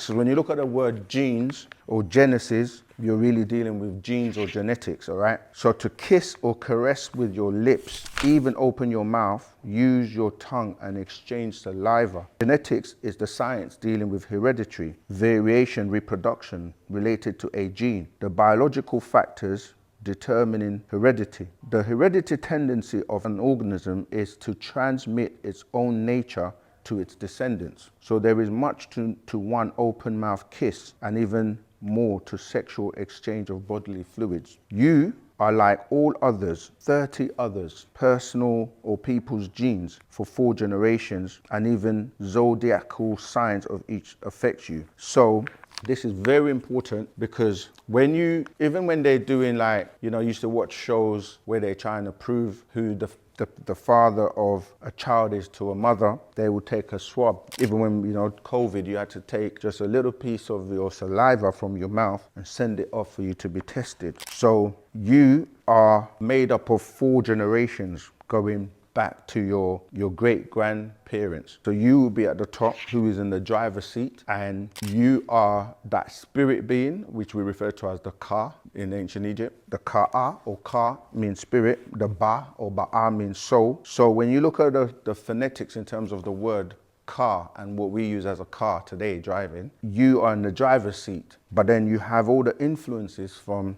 So when you look at the word genes or genesis, you're really dealing with genes or genetics, all right? So to kiss or caress with your lips, even open your mouth, use your tongue and exchange saliva. Genetics is the science dealing with hereditary, variation, reproduction related to a gene, the biological factors determining heredity. The hereditary tendency of an organism is to transmit its own nature to its descendants. So there is much to one open mouth kiss and even more to sexual exchange of bodily fluids. You are like all others, 30 others, personal or people's genes for 4 generations, and even zodiacal signs of each affects you. So this is very important because even when they're doing like, you used to watch shows where they're trying to prove who the father of a child is to a mother, they would take a swab. Even when, COVID, you had to take just a little piece of your saliva from your mouth and send it off for you to be tested. So you are made up of 4 generations going back to your great-grandparents. So you will be at the top, who is in the driver's seat, and you are that spirit being, which we refer to as the Ka in ancient Egypt. The Ka'a or Ka means spirit, the Ba or Ba'a means soul. So when you look at the phonetics in terms of the word car and what we use as a car today, driving, you are in the driver's seat, but then you have all the influences from,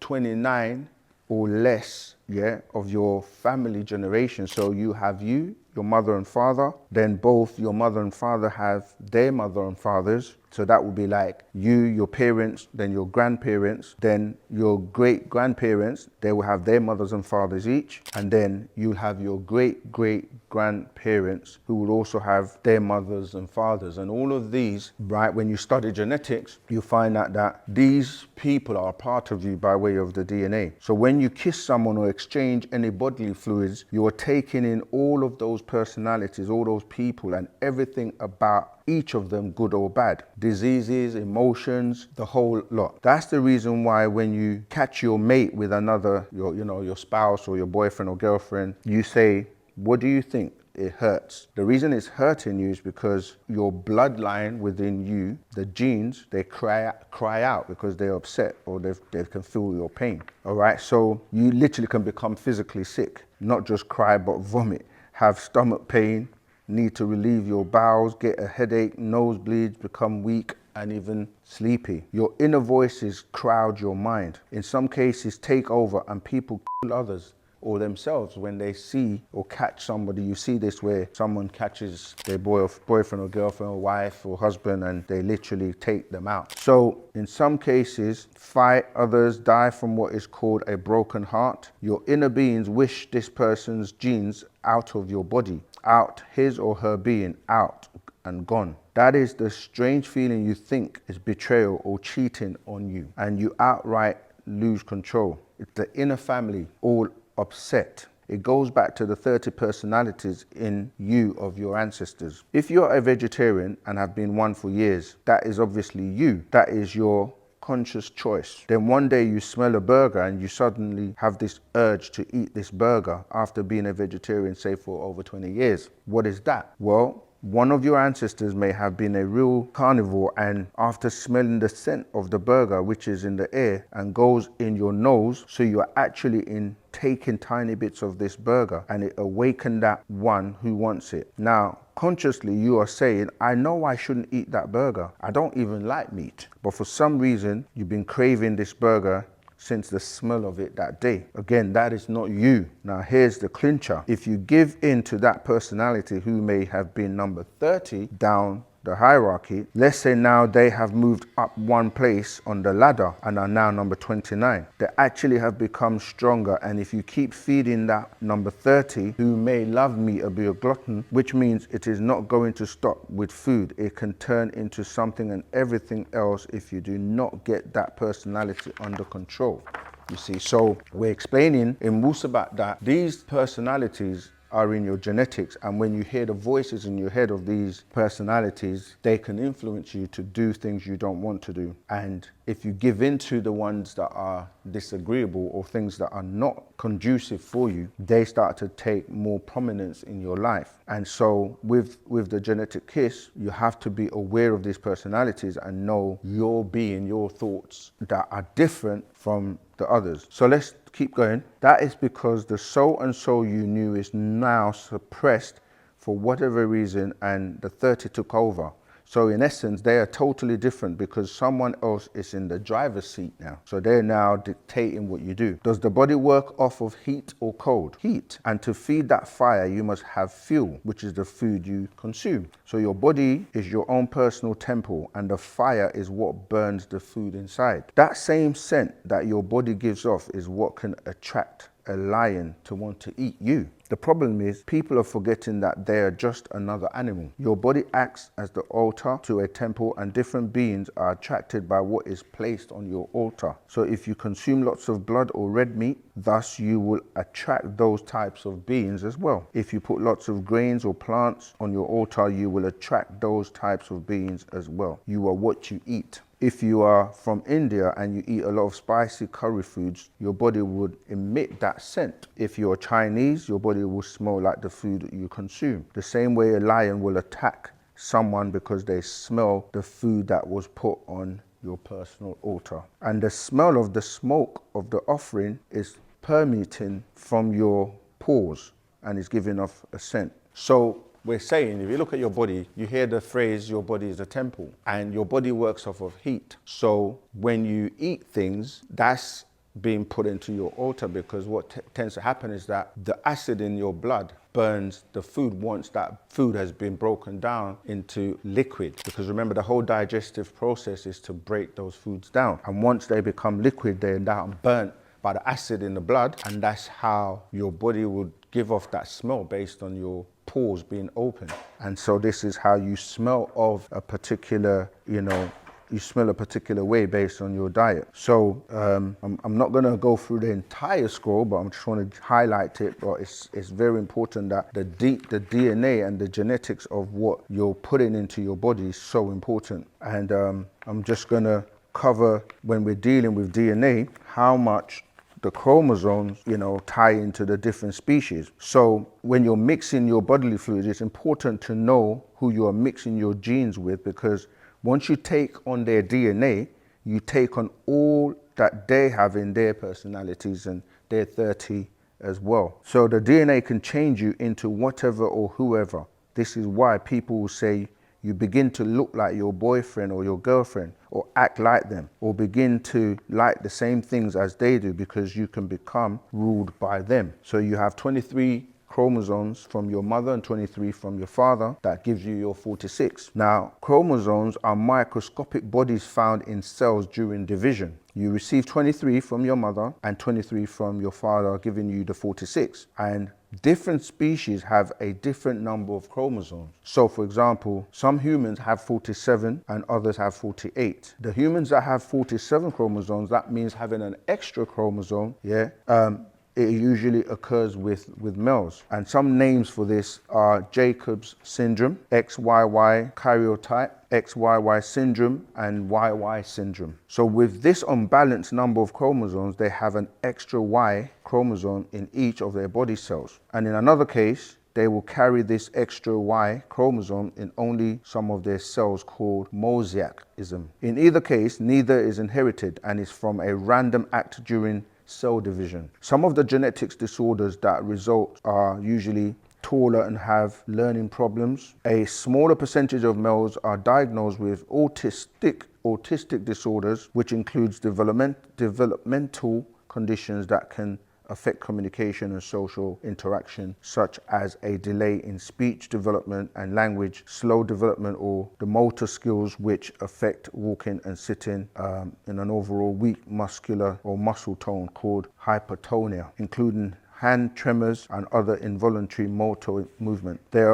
29 or less, of your family generation. So you have your mother and father, then both your mother and father have their mother and fathers. So that would be like you, your parents, then your grandparents, then your great-grandparents, they will have their mothers and fathers each. And then you'll have your great-great-grandparents who will also have their mothers and fathers. And all of these, right, when you study genetics, you find out that these people are a part of you by way of the DNA. So when you kiss someone or exchange any bodily fluids, you are taking in all of those personalities, all those people, and everything about each of them, good or bad, diseases, emotions, the whole lot. That's the reason why when you catch your mate with another, your spouse or your boyfriend or girlfriend, you say, what do you think? It hurts. The reason it's hurting you is because your bloodline within you, the genes, they cry out because they're upset or they can feel your pain. All right, so you literally can become physically sick, not just cry but vomit, have stomach pain, need to relieve your bowels, get a headache, nosebleeds, become weak, and even sleepy. Your inner voices crowd your mind. In some cases, take over, and people kill others or themselves when they see or catch somebody. You see this where someone catches their boyfriend or girlfriend or wife or husband, and they literally take them out. So in some cases, fight, others die from what is called a broken heart. Your inner beings wish this person's genes out of your body, out, his or her being, out and gone. That is the strange feeling you think is betrayal or cheating on you, and you outright lose control. It's the inner family all upset. It goes back to the 30 personalities in you of your ancestors. If you're a vegetarian and have been one for years, that is obviously you. That is your conscious choice. Then one day you smell a burger and you suddenly have this urge to eat this burger after being a vegetarian, say, for over 20 years. What is that? Well, one of your ancestors may have been a real carnivore, and after smelling the scent of the burger, which is in the air and goes in your nose, so you're actually taking tiny bits of this burger, and it awakened that one who wants it. Now, consciously, you are saying, I know I shouldn't eat that burger. I don't even like meat. But for some reason, you've been craving this burger since the smell of it that day. Again, that is not you. Now, here's the clincher. If you give in to that personality who may have been number 30 down the hierarchy, let's say now they have moved up one place on the ladder and are now number 29. They actually have become stronger, and if you keep feeding that number 30 who may love meat or be a glutton, which means it is not going to stop with food, it can turn into something and everything else if you do not get that personality under control. You see, so we're explaining in Wu-Sabat that these personalities are in your genetics, and when you hear the voices in your head of these personalities, they can influence you to do things you don't want to do. And if you give in to the ones that are disagreeable or things that are not conducive for you, they start to take more prominence in your life. And so with the genetic kiss, you have to be aware of these personalities and know your being, your thoughts that are different from the others. So let's keep going. That is because the so and so you knew is now suppressed for whatever reason, and the 30 took over. So in essence, they are totally different because someone else is in the driver's seat now. So they're now dictating what you do. Does the body work off of heat or cold? Heat. And to feed that fire, you must have fuel, which is the food you consume. So your body is your own personal temple, and the fire is what burns the food inside. That same scent that your body gives off is what can attract a lion to want to eat you. The problem is people are forgetting that they are just another animal. Your body acts as the altar to a temple, and different beings are attracted by what is placed on your altar. So if you consume lots of blood or red meat, thus you will attract those types of beings as well. If you put lots of grains or plants on your altar, you will attract those types of beings as well. You are what you eat. If you are from India and you eat a lot of spicy curry foods, your body would emit that scent. If you're Chinese, your body will smell like the food that you consume. The same way a lion will attack someone because they smell the food that was put on your personal altar. And the smell of the smoke of the offering is permeating from your pores and is giving off a scent. So we're saying, if you look at your body, you hear the phrase, your body is a temple, and your body works off of heat. So when you eat things, that's being put into your altar, because what tends to happen is that the acid in your blood burns the food once that food has been broken down into liquid. Because remember, the whole digestive process is to break those foods down. And once they become liquid, they're now burnt by the acid in the blood, and that's how your body would give off that smell based on your pores being open. And so this is how you smell of a particular, you smell a particular way based on your diet. So I'm not going to go through the entire scroll, but I'm just want to highlight it. But it's very important that the DNA and the genetics of what you're putting into your body is so important. And I'm just going to cover, when we're dealing with DNA, how much the chromosomes, tie into the different species. So when you're mixing your bodily fluids, it's important to know who you are mixing your genes with, because once you take on their DNA, you take on all that they have in their personalities and their 30 as well. So the DNA can change you into whatever or whoever. This is why people will say you begin to look like your boyfriend or your girlfriend, or act like them, or begin to like the same things as they do, because you can become ruled by them. So you have 23 chromosomes from your mother and 23 from your father. That gives you your 46. Now, chromosomes are microscopic bodies found in cells during division. You receive 23 from your mother and 23 from your father, giving you the 46. And different species have a different number of chromosomes. So for example, some humans have 47 and others have 48. The humans that have 47 chromosomes, that means having an extra chromosome, it usually occurs with males. And some names for this are Jacob's syndrome, XYY karyotype, XYY syndrome, and YY syndrome. So with this unbalanced number of chromosomes, they have an extra Y chromosome in each of their body cells. And in another case, they will carry this extra Y chromosome in only some of their cells, called mosaicism. In either case, neither is inherited and is from a random act during cell division. Some of the genetics disorders that result are usually taller and have learning problems. A smaller percentage of males are diagnosed with autistic disorders, which includes developmental conditions that can affect communication and social interaction, such as a delay in speech development and language, slow development, or the motor skills which affect walking and sitting, in an overall weak muscular or muscle tone called hypertonia, including hand tremors and other involuntary motor movement. They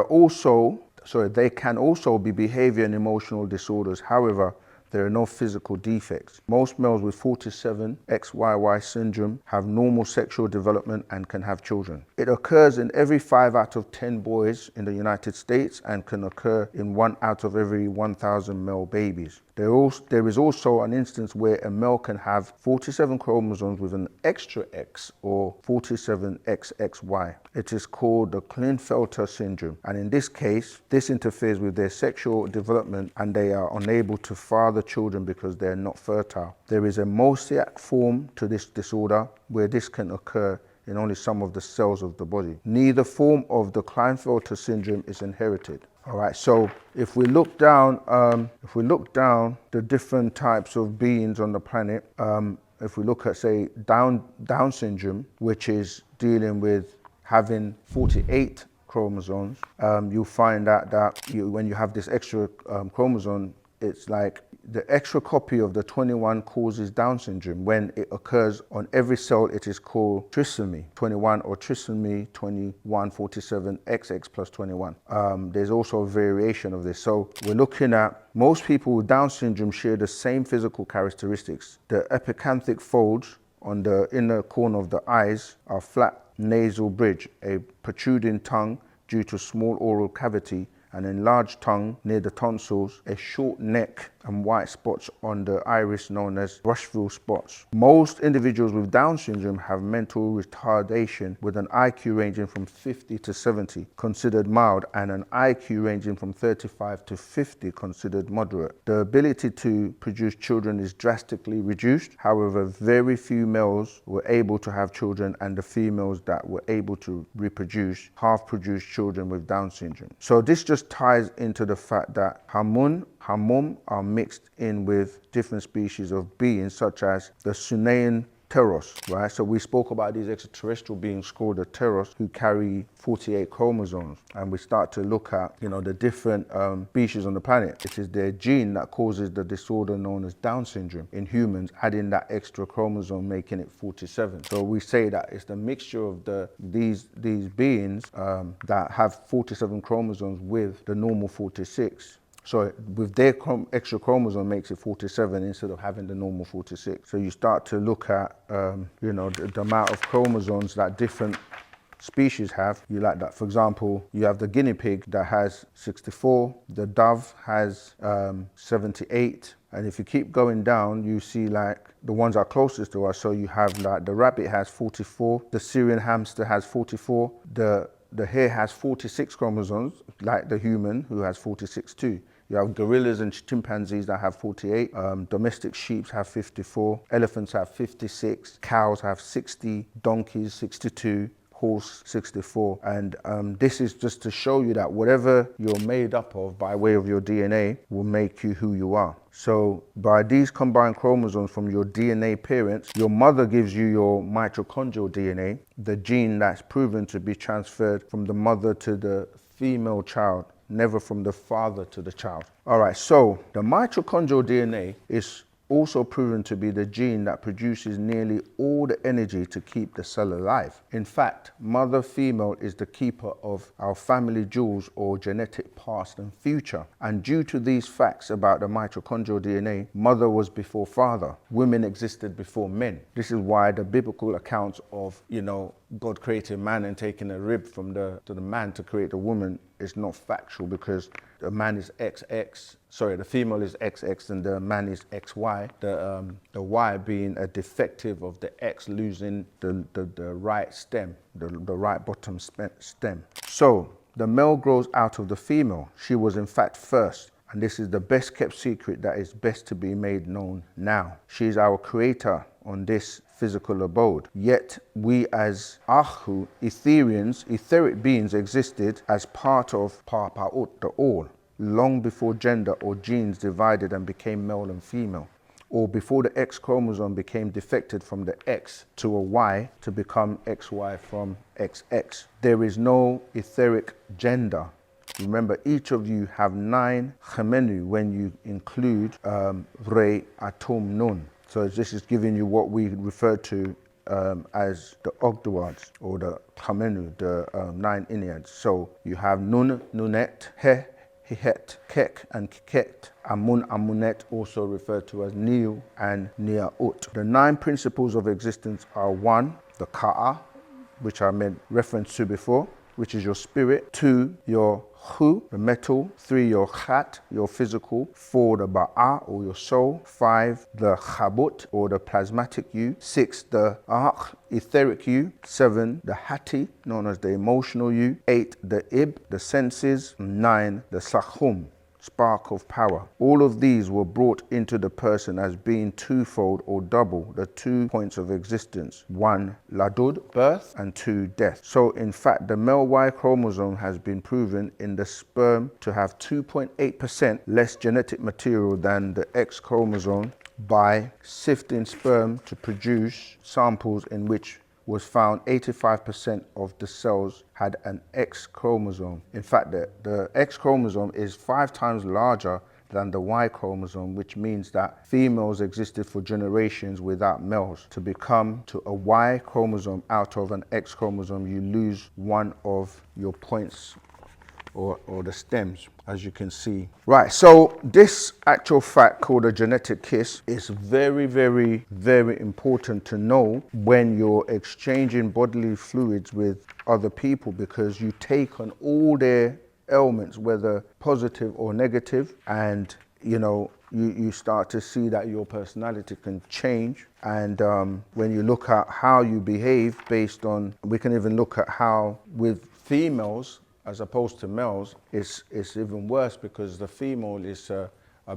can also be behavior and emotional disorders. However, There are no physical defects. Most males with 47XYY syndrome have normal sexual development and can have children. It occurs in every 5 out of 10 boys in the United States and can occur in 1 out of every 1,000 male babies. There is also an instance where a male can have 47 chromosomes with an extra X or 47XXY. It is called the Klinefelter syndrome, and in this case, this interferes with their sexual development and they are unable to father children because they are not fertile. There is a mosaic form to this disorder where this can occur in only some of the cells of the body. Neither form of the Klinefelter syndrome is inherited. All right, so if we look down the different types of beings on the planet, if we look at, say, Down syndrome, which is dealing with having 48 chromosomes, you'll find that when you have this extra chromosome, it's like the extra copy of the 21 causes Down syndrome. When it occurs on every cell, it is called trisomy 21 or trisomy 2147 XX plus 21. There's also a variation of this. So we're looking at most people with Down syndrome share the same physical characteristics. The epicanthic folds on the inner corner of the eyes are flat nasal bridge, a protruding tongue due to small oral cavity, an enlarged tongue near the tonsils, a short neck and white spots on the iris known as Rushville spots. Most individuals with Down syndrome have mental retardation with an IQ ranging from 50 to 70, considered mild, and an IQ ranging from 35 to 50, considered moderate. The ability to produce children is drastically reduced. However, very few males were able to have children, and the females that were able to reproduce have produced children with Down syndrome. So this just ties into the fact that hamum are mixed in with different species of beings, such as the Sunayan Teros, right? So we spoke about these extraterrestrial beings called the Teros who carry 48 chromosomes, and we start to look at, the different species on the planet. It is their gene that causes the disorder known as Down syndrome in humans, adding that extra chromosome, making it 47. So we say that it's the mixture of these beings that have 47 chromosomes with the normal 46. So with their extra chromosome makes it 47 instead of having the normal 46. So you start to look at, the amount of chromosomes that different species have. You like that. For example, you have the guinea pig that has 64, the dove has 78. And if you keep going down, you see like the ones that are closest to us. So you have like the rabbit has 44, the Syrian hamster has 44, the hare has 46 chromosomes, like the human, who has 46 too. You have gorillas and chimpanzees that have 48. Domestic sheep have 54. Elephants have 56. Cows have 60. Donkeys 62. Horse 64. And this is just to show you that whatever you're made up of by way of your DNA will make you who you are. So by these combined chromosomes from your DNA parents, your mother gives you your mitochondrial DNA, the gene that's proven to be transferred from the mother to the female child, never from the father to the child. All right, so the mitochondrial DNA is also proven to be the gene that produces nearly all the energy to keep the cell alive. In fact, mother female is the keeper of our family jewels or genetic past and future. And due to these facts about the mitochondrial DNA, mother was before father. Women existed before men. This is why the biblical accounts of, God creating man and taking a rib from the man to create the woman is not factual, because the man is the female is XX and the man is XY. The Y being a defective of the X losing the right stem, the right bottom stem. So the male grows out of the female. She was in fact first. And this is the best kept secret that is best to be made known now. She is our creator on this physical abode. Yet we as Ahu, etheric beings, existed as part of Pa'ut, the all, long before gender or genes divided and became male and female, or before the X chromosome became defected from the X to a Y to become XY from XX. There is no etheric gender. Remember, each of you have 9 Chemenu when you include Re Atom Nun. So this is giving you what we refer to as the Ogdoads, or the Chemenu, the 9 Enneads. So you have Nun, Nunet, He, Hihet, Kek, and Kiket. Amun, Amunet, also referred to as Niu and Nia'ut. The 9 principles of existence are 1, the Ka'a, which I made reference to before, which is your spirit. 2, your Hu, the metal. 3, your Khat, your physical. 4, the Ba'a, or your soul. 5, the Khabut, or the plasmatic you. 6, the Akh, etheric you. 7, the Hati, known as the emotional you. 8, the Ib, the senses. 9, the Sakhum, spark of power. All of these were brought into the person as being twofold or double, the 2 points of existence. 1, ladud, birth, and 2, death. So in fact, the male Y chromosome has been proven in the sperm to have 2.8% less genetic material than the X chromosome by sifting sperm to produce samples in which was found 85% of the cells had an X chromosome. In fact, the X chromosome is 5 times larger than the Y chromosome, which means that females existed for generations without males. To become to a Y chromosome out of an X chromosome, you lose one of your points or the stems, as you can see. Right, so this actual fact called a genetic kiss is very, very, very important to know when you're exchanging bodily fluids with other people, because you take on all their ailments, whether positive or negative, and you start to see that your personality can change. And when you look at how you behave based on, we can even look at how with females as opposed to males, it's even worse, because the female is a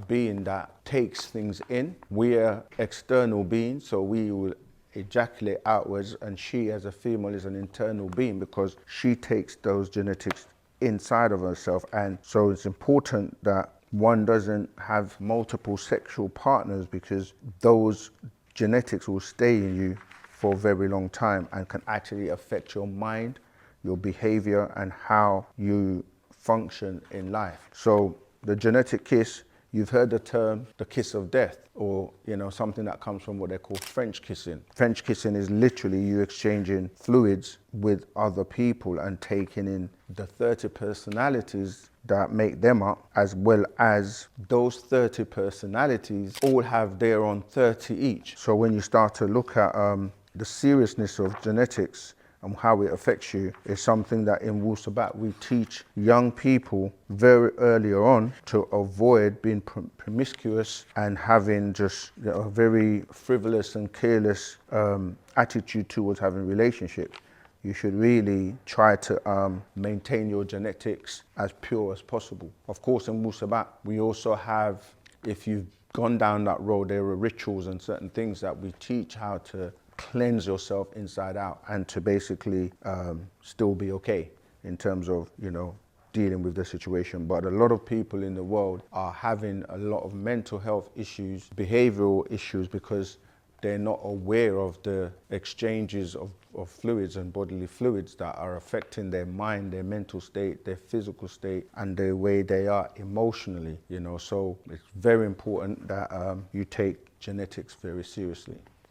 being that takes things in. We're external beings, so we will ejaculate outwards, and she as a female is an internal being because she takes those genetics inside of herself. And so it's important that one doesn't have multiple sexual partners, because those genetics will stay in you for a very long time and can actually affect your mind, your behavior, and how you function in life. So the genetic kiss, you've heard the term the kiss of death, or something that comes from what they call French kissing. French kissing is literally you exchanging fluids with other people and taking in the 30 personalities that make them up, as well as those 30 personalities all have their own 30 each. So when you start to look at the seriousness of genetics and how it affects you, is something that in Wu-Sabat we teach young people very earlier on to avoid being promiscuous and having just a very frivolous and careless attitude towards having relationships. You should really try to maintain your genetics as pure as possible. Of course, in Wu-Sabat, we also have, if you've gone down that road, there are rituals and certain things that we teach how to cleanse yourself inside out and to basically still be okay in terms of, dealing with the situation. But a lot of people in the world are having a lot of mental health issues, behavioral issues, because they're not aware of the exchanges of fluids and bodily fluids that are affecting their mind, their mental state, their physical state, and the way they are emotionally, So it's very important that you take genetics very seriously.